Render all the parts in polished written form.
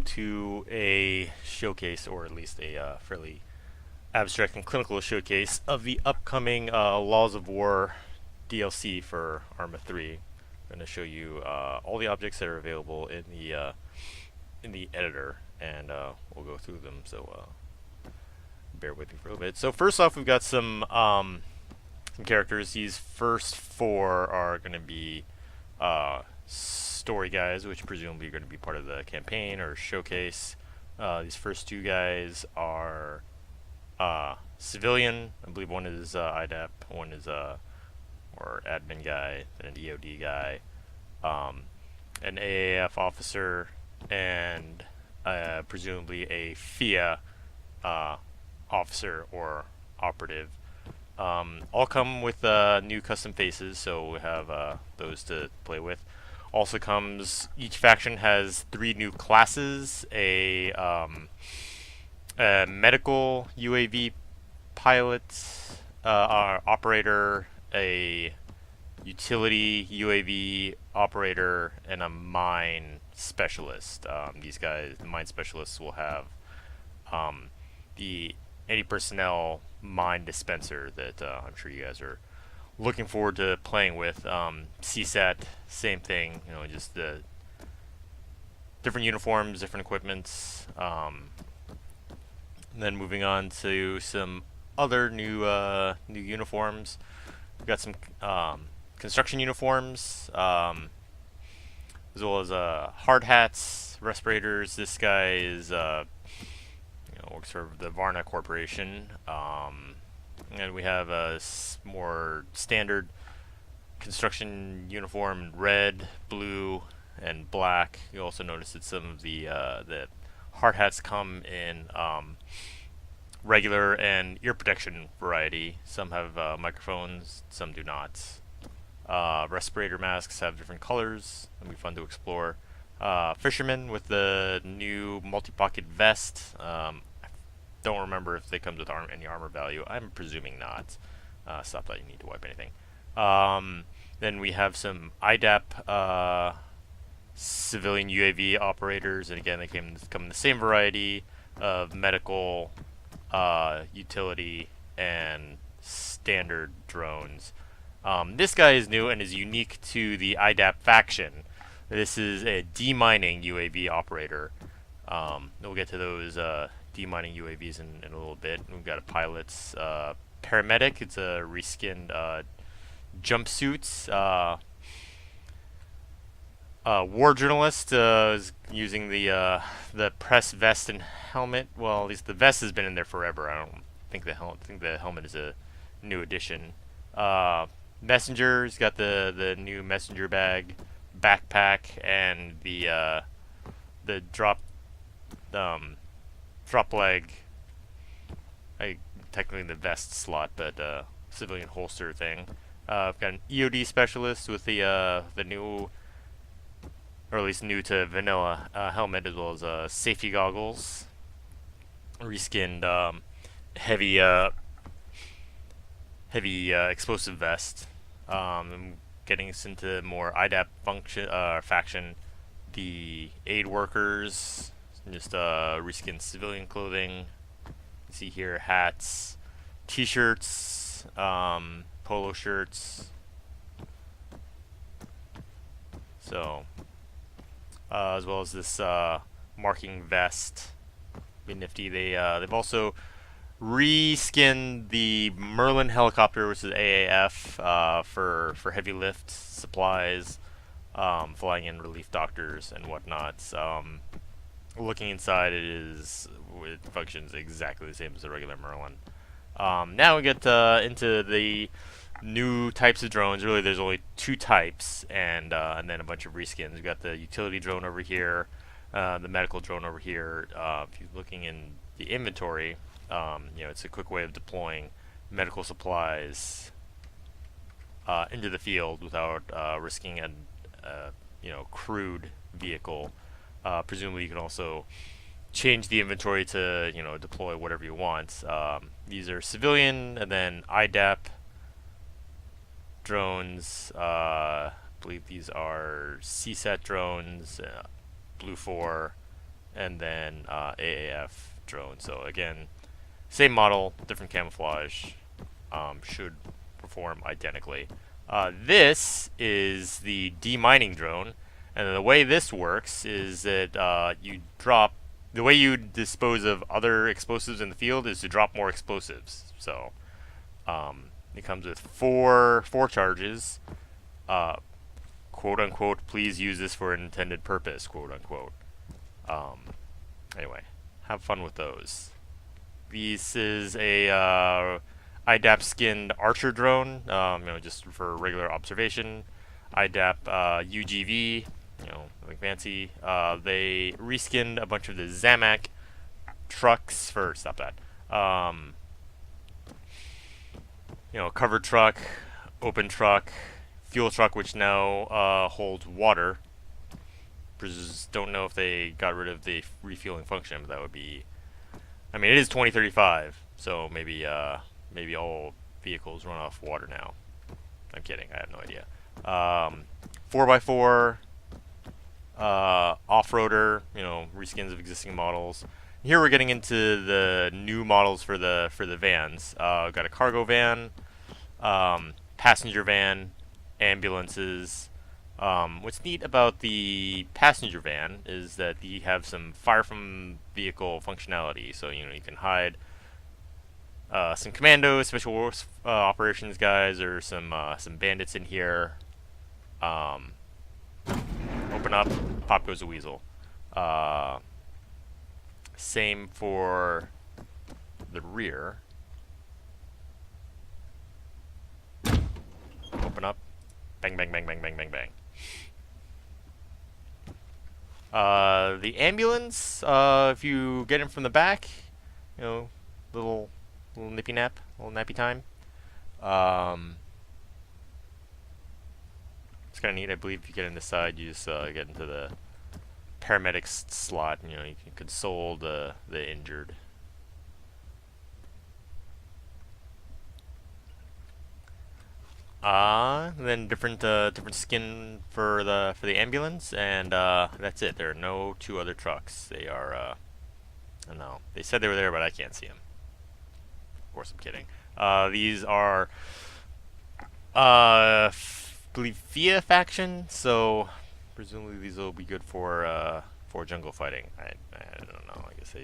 welcome to a showcase, or at least a fairly abstract and clinical showcase of the upcoming Laws of War DLC for Arma 3. I'm going to show you all the objects that are available in the editor, and we'll go through them. So bear with me for a little bit. So first off, we've got some characters. These first four are going to be story guys, which presumably are going to be part of the campaign or showcase. These first two guys are civilian. I believe one is IDAP, one is or admin guy, and an EOD guy, an AAF officer, and presumably a FIA officer or operative. All come with new custom faces, so we have those to play with. Also comes, each faction has 3 new classes: a medical UAV pilot, operator, a utility UAV operator, and a mine specialist. These guys, the mine specialists, will have the anti-personnel mine dispenser that I'm sure you guys are looking forward to playing with. CSAT, same thing. You know, just the different uniforms, different equipments. Then moving on to some other new uniforms. We've got some construction uniforms, as well as hard hats, respirators. This guy is works for the Varna Corporation. And we have a more standard construction uniform in red, blue, and black. You also notice that some of the hard hats come in regular and ear protection variety. Some have microphones, some do not. Respirator masks have different colors. It'll be fun to explore. Fisherman with the new multi-pocket vest. Don't remember if they come with any armor value. I'm presuming not. Stop that, you need to wipe anything. Then we have some IDAP civilian UAV operators, and again, they come in the same variety of medical, utility, and standard drones. This guy is new and is unique to the IDAP faction. This is a demining UAV operator. We'll get to those demining UAVs in a little bit. We've got a pilot's paramedic. It's a reskinned jumpsuit. War journalist is using the press vest and helmet. Well, at least the vest has been in there forever. I don't think the helmet is a new addition. Messenger's got the new messenger bag, backpack, and the drop leg. Technically the vest slot, but civilian holster thing. I've got an EOD specialist with the new, or at least new to vanilla, helmet, as well as safety goggles. Reskinned heavy explosive vest. Getting us into more IDAP faction. The aid workers, just reskinned civilian clothing. You see here hats, t-shirts, polo shirts. So, as well as this marking vest. Be nifty. They've also reskinned the Merlin helicopter, which is AAF, for heavy lift supplies, flying in relief doctors and whatnot. Looking inside, it functions exactly the same as the regular Merlin. Now we get into the new types of drones. Really, there's only 2 types, and then a bunch of reskins. We've got the utility drone over here, the medical drone over here. If you're looking in the inventory, it's a quick way of deploying medical supplies into the field without risking a crewed vehicle. Presumably, you can also change the inventory to deploy whatever you want. These are civilian, and then IDAP drones. I believe these are CSAT drones, Blue 4, and then AAF drone. So again, same model, different camouflage, should perform identically. This is the demining drone, and the way this works is that you drop. The way you dispose of other explosives in the field is to drop more explosives. So it comes with four charges. Quote unquote, please use this for an intended purpose, quote unquote. Anyway, have fun with those. This is a IDAP skinned archer drone, just for regular observation. IDAP UGV, nothing fancy. They reskinned a bunch of the Zamak trucks for, stop that. Covered truck, open truck, fuel truck, which now holds water. Don't know if they got rid of the refueling function, but that would be. I mean, it is 2035, so maybe all vehicles run off water now. I'm kidding. I have no idea. 4x4 off-roader, reskins of existing models. Here we're getting into the new models for the vans. We've got a cargo van, passenger van, ambulances. What's neat about the passenger van is that you have some fire from vehicle functionality. So you can hide some commandos, special operations guys, or some bandits in here. Open up, pop goes a weasel. Same for the rear. Open up, bang, bang, bang, bang, bang, bang, bang. The ambulance, if you get in from the back, little nippy nap, little nappy time. It's kind of neat. I believe if you get in this side, you just get into the paramedics slot. You can console the injured. Then different skin for the ambulance, and that's it. There are no two other trucks. They are I don't know. They said they were there, but I can't see them. Of course, I'm kidding. These are believe via faction, so presumably these will be good for jungle fighting. I don't know. I guess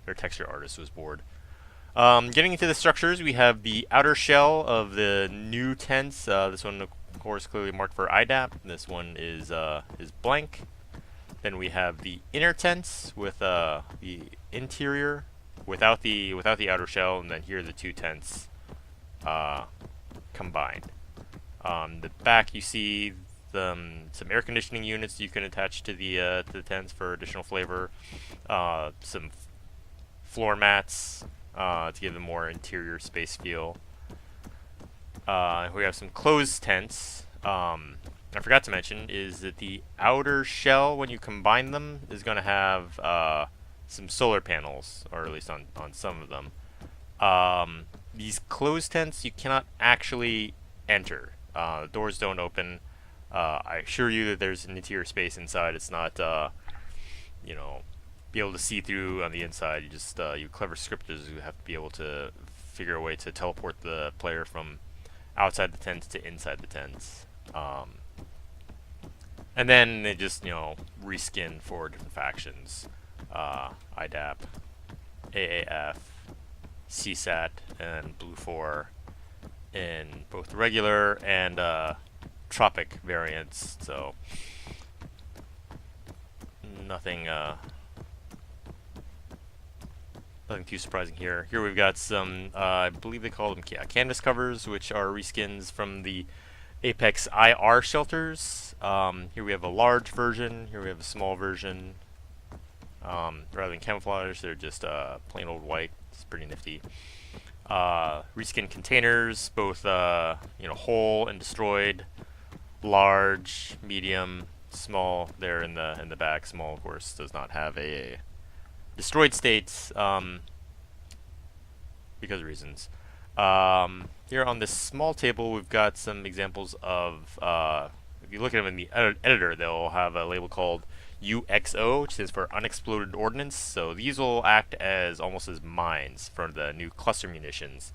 their texture artist was bored. Getting into the structures, we have the outer shell of the new tents. This one, of course, clearly marked for IDAP. This one is blank. Then we have the inner tents with the interior without the outer shell, and then here are the two tents combined. The back, you see some air conditioning units you can attach to the tents for additional flavor. Some floor mats. To give them more interior space feel. We have some closed tents. I forgot to mention is that the outer shell, when you combine them, is going to have some solar panels, or at least on some of them. These closed tents you cannot actually enter. The doors don't open. I assure you that there's an interior space inside. It's not, be able to see through on the inside. You just you clever scripters who have to be able to figure a way to teleport the player from outside the tents to inside the tents. And then they just reskin for different factions. IDAP, AAF, CSAT, and Blue 4 in both regular and tropic variants. So nothing too surprising here. Here we've got some, I believe they call them canvas covers, which are reskins from the Apex IR shelters. Here we have a large version. Here we have a small version. Rather than camouflage, they're just plain old white. It's pretty nifty. Reskin containers, both whole and destroyed, large, medium, small. There in the back. Small, of course, does not have a destroyed states because of reasons. Here on this small table, we've got some examples of, if you look at them in the editor, they'll have a label called UXO, which stands for Unexploded Ordnance. So these will act as almost as mines for the new cluster munitions.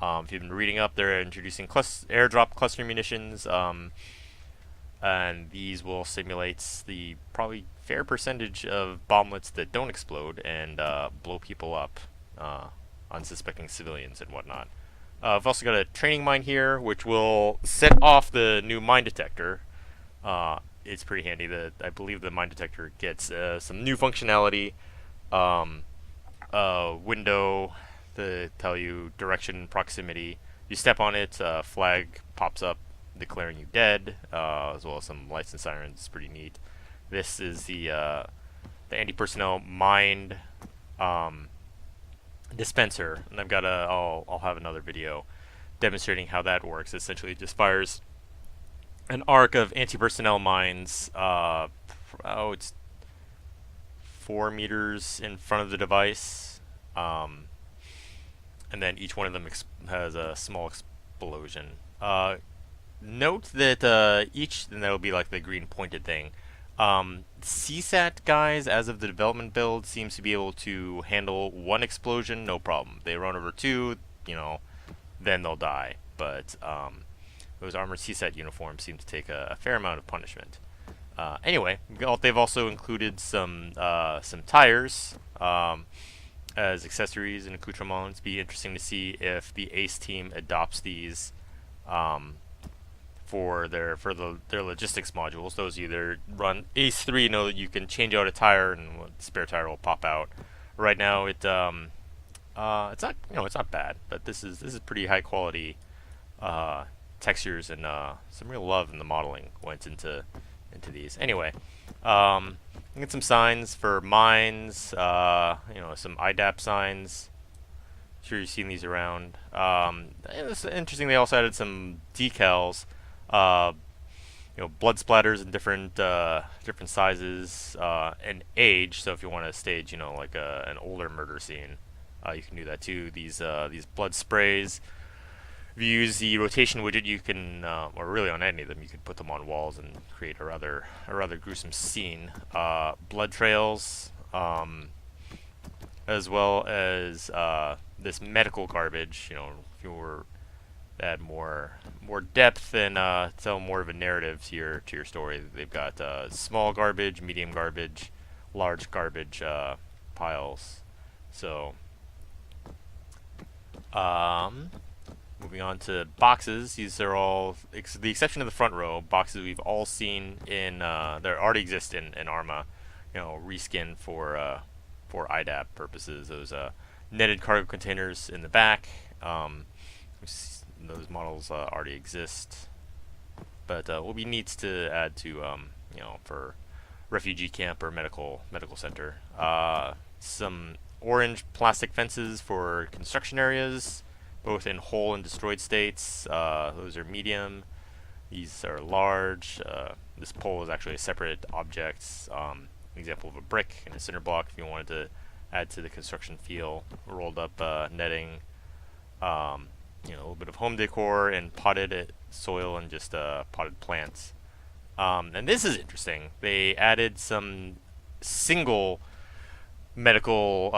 If you've been reading up, they're introducing airdrop cluster munitions, and these will simulate the probably fair percentage of bomblets that don't explode and blow people up, unsuspecting civilians and whatnot. I've also got a training mine here, which will set off the new mine detector. It's pretty handy. I believe the mine detector gets some new functionality, window to tell you direction, proximity. You step on it, flag pops up declaring you dead, as well as some lights and sirens. It's pretty neat. This is the anti-personnel mine dispenser, and I'll have another video demonstrating how that works. Essentially, it just fires an arc of anti-personnel mines. It's 4 meters in front of the device, and then each one of them has a small explosion. Note that each, and that'll be like the green pointed thing. CSAT guys, as of the development build, seems to be able to handle 1 explosion, no problem. They run over 2, then they'll die. But those armored CSAT uniforms seem to take a fair amount of punishment. Anyway, they've also included some tires as accessories and accoutrements. Be interesting to see if the ACE team adopts these for their logistics modules. Those either run ACE 3 know that you can change out a tire and the spare tire will pop out. Right now it's not bad, but this is pretty high quality textures, and some real love in the modeling went into these. Anyway, get some signs for mines, some IDAP signs. Sure you've seen these around. It's interesting, they also added some decals, blood splatters in different sizes and age. So if you want to stage, like an older murder scene, you can do that too. These blood sprays. If you use the rotation widget, you can, or really on any of them, you could put them on walls and create a rather gruesome scene. Blood trails, as well as this medical garbage. If you were to add more depth and tell more of a narrative to your story, they've got small garbage, medium garbage, large garbage piles. So, moving on to boxes, these are all, the exception of the front row, boxes we've all seen in, that already exist in Arma, reskin for IDAP purposes. Those netted cargo containers in the back, those models already exist, but will be neat to add to, for refugee camp or medical center. Some orange plastic fences for construction areas, both in whole and destroyed states. Those are medium. These are large. This pole is actually a separate object. Example of a brick and a cinder block if you wanted to add to the construction feel. Rolled up netting. A little bit of home decor and potted soil and just potted plants. And this is interesting. They added some single medical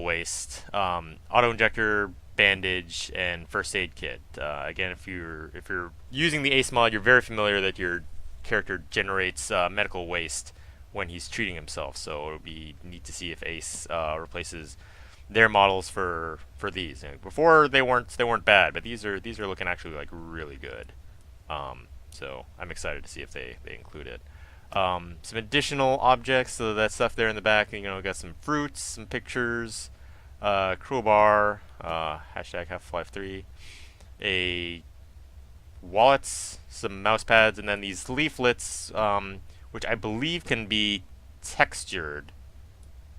waste, auto injector, bandage, and first aid kit. Again, if you're using the ACE mod, you're very familiar that your character generates medical waste when he's treating himself. So it'll be neat to see if ACE replaces their models for these. Before they weren't bad, but these are looking actually like really good. So I'm excited to see if they include it. Some additional objects, so that stuff there in the back. Got some fruits, some pictures. Crowbar, hashtag Half-Life 3, a wallets, some mouse pads, and then these leaflets, which I believe can be textured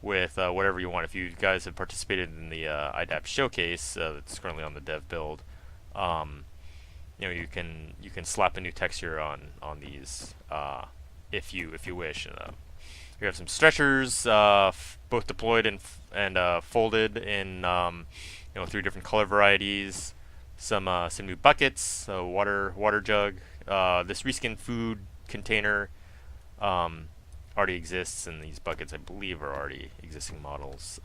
with whatever you want. If you guys have participated in the IDAP showcase that's currently on the dev build, you can slap a new texture on these if you wish. We have some stretchers, both deployed and folded in 3 different color varieties. Some new buckets, a water jug, this reskin food container, already exists, and these buckets I believe are already existing models.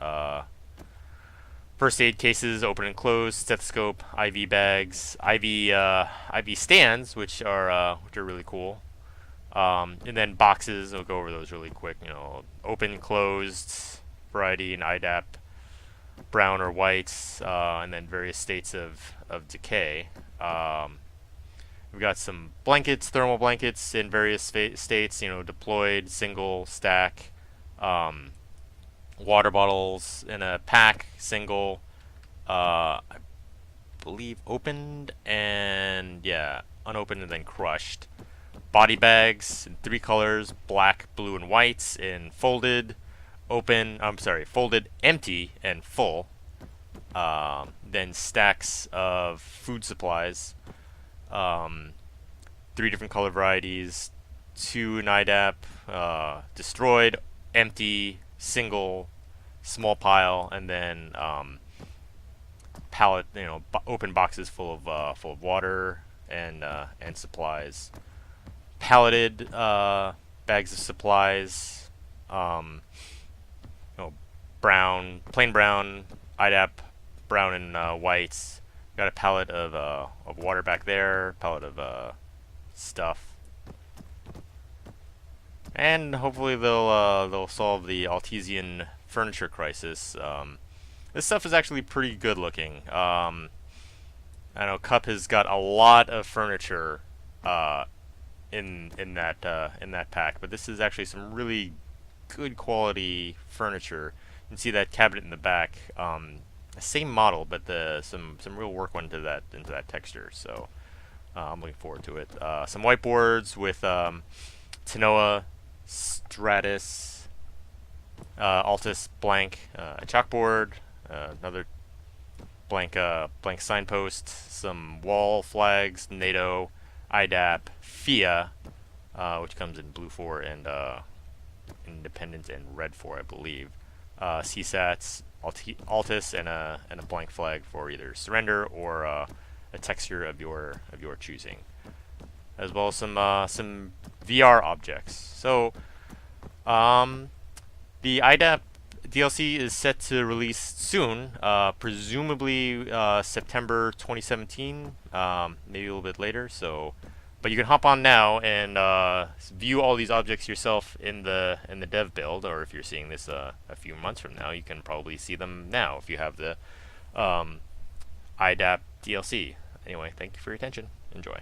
First aid cases, open and closed, stethoscope, IV bags, IV stands, which are really cool. And then boxes, I'll go over those really quick. You know, open, closed, variety, and IDAP, brown or white, and then various states of decay. We've got some blankets, thermal blankets in various states. You know, deployed, single, stack. Water bottles in a pack, single. I believe opened and yeah, unopened and then crushed. Body bags in 3 colors: black, blue, and white. In folded, folded, empty, and full. Then stacks of food supplies. 3 different color varieties. 2 in IDAP, destroyed, empty, single, small pile, and then pallet, you know, open boxes full of water and supplies. Palleted bags of supplies, you know, brown, plain brown, IDAP, brown and white. Got a pallet of water back there, pallet of stuff. And hopefully they'll solve the Altesian furniture crisis. This stuff is actually pretty good looking. I know Cup has got a lot of furniture in that pack, but this is actually some really good quality furniture. You can see that cabinet in the back. Same model, but some real work went into that texture. So I'm looking forward to it. Some whiteboards with Tanoa, Stratus, Altus blank, a chalkboard, another blank signpost, some wall flags, NATO, IDAP, FIA, which comes in blue 4 and Independent and red 4, I believe. CSATs, Altus, and a blank flag for either surrender or a texture of your choosing, as well as some VR objects. So the IDAP DLC is set to release soon, presumably September 2017, maybe a little bit later. So, but you can hop on now and view all these objects yourself in the dev build, or if you're seeing this a few months from now, you can probably see them now if you have the IDAP DLC. Anyway, thank you for your attention. Enjoy.